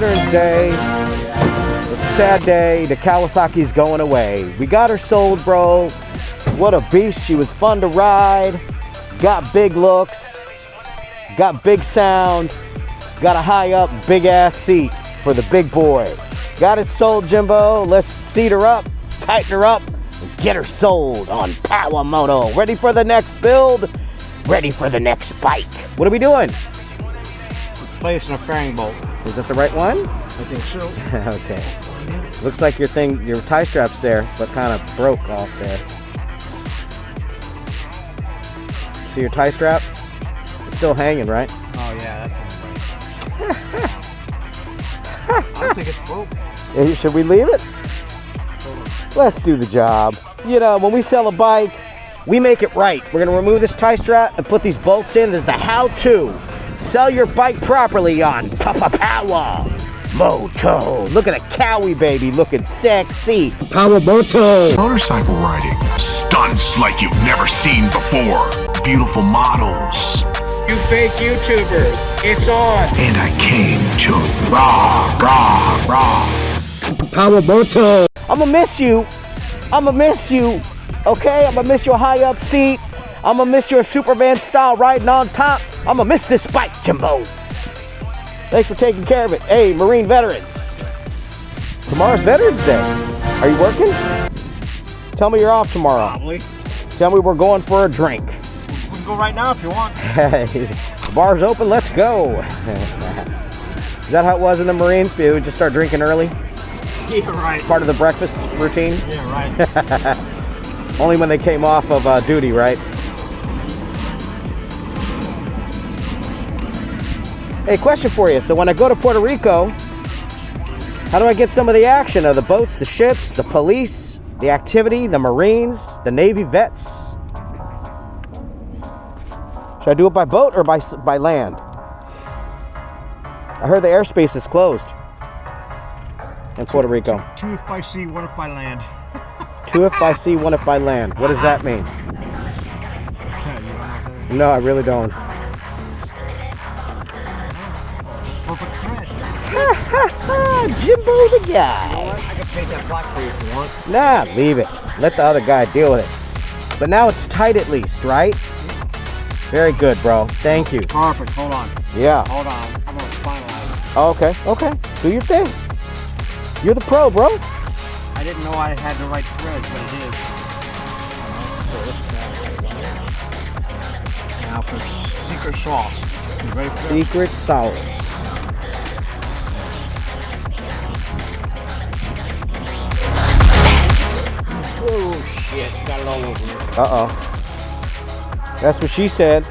Veterans Day. It's a sad day. The Kawasaki's going away. We got her sold, bro. What a beast. She was fun to ride. Got big looks. Got big sound. Got a high up, big ass seat for the big boy. Got it sold, Jimbo. Let's seat her up, tighten her up, and get her sold on Power Moto. Ready for the next build? Ready for the next bike. What are we doing? Replacing a fairing bolt. Is that the right one? I think so. Okay. Looks like your tie strap's there, but kind of broke off there. See your tie strap? It's still hanging, right? Oh yeah, that's I don't think it's broke. Should we leave it? Let's do the job. You know, when we sell a bike, we make it right. We're gonna remove this tie strap and put these bolts in. This is the how-to. Sell your bike properly on Power Moto. Look at a Cowie baby looking sexy. Power Moto. Motorcycle riding. Stunts like you've never seen before. Beautiful models. You fake YouTubers, it's on. And I came to rah. Power Moto. I'ma miss you. Okay? I'ma miss your high up seat. I'ma miss your Superman style riding on top. I'ma miss this bike, Jimbo. Thanks for taking care of it. Hey, Marine veterans. Tomorrow's Veterans Day. Are you working? Tell me you're off tomorrow. Probably. Tell me we're going for a drink. We can go right now if you want. Hey, the bar's open, let's go. Is that how it was in the Marines? We would just start drinking early? Yeah, right. Part of the breakfast routine? Yeah, right. Only when they came off of duty, right? Hey, question for you. So when I go to Puerto Rico, how do I get some of the action of the boats, the ships, the police, the activity, the Marines, the Navy vets? Should I do it by boat or by land? I heard the airspace is closed in Puerto Rico. Two if by sea, one if by land. 2 if by sea, 1 if by land. What does that mean? No, I really don't. Perfect thread. Jimbo the guy. You know what? I can paint that black for you if you want. Nah, leave it. Let the other guy deal with it. But now it's tight at least, right? Very good, bro. Thank you. Perfect. Hold on. Yeah. Hold on. I'm gonna finalize it. Oh, okay. Do your thing. You're the pro, bro. I didn't know I had the right threads, but it is. Now for secret sauce. You ready for that? Secret sauce. Oh shit, got it all over here. Uh-oh. That's what she said.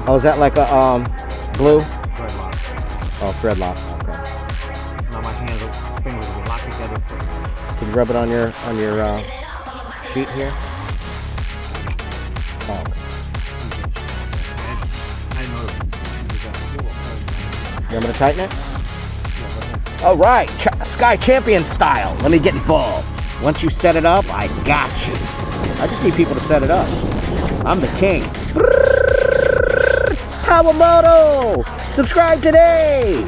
Oh, is that like a glue? Thread lock. Oh, thread lock. Okay. Now my fingers will lock together. Can you rub it on your sheet here? Oh, okay. I know. You want me to tighten it? All right, Sky Champion style. Let me get involved. Once you set it up, I got you. I just need people to set it up. I'm the king. Power Moto! Subscribe today!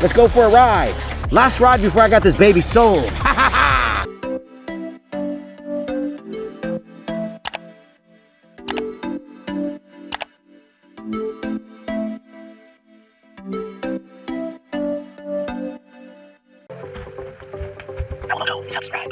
Let's go for a ride. Last ride before I got this baby sold. Ha ha ha! Subscribe.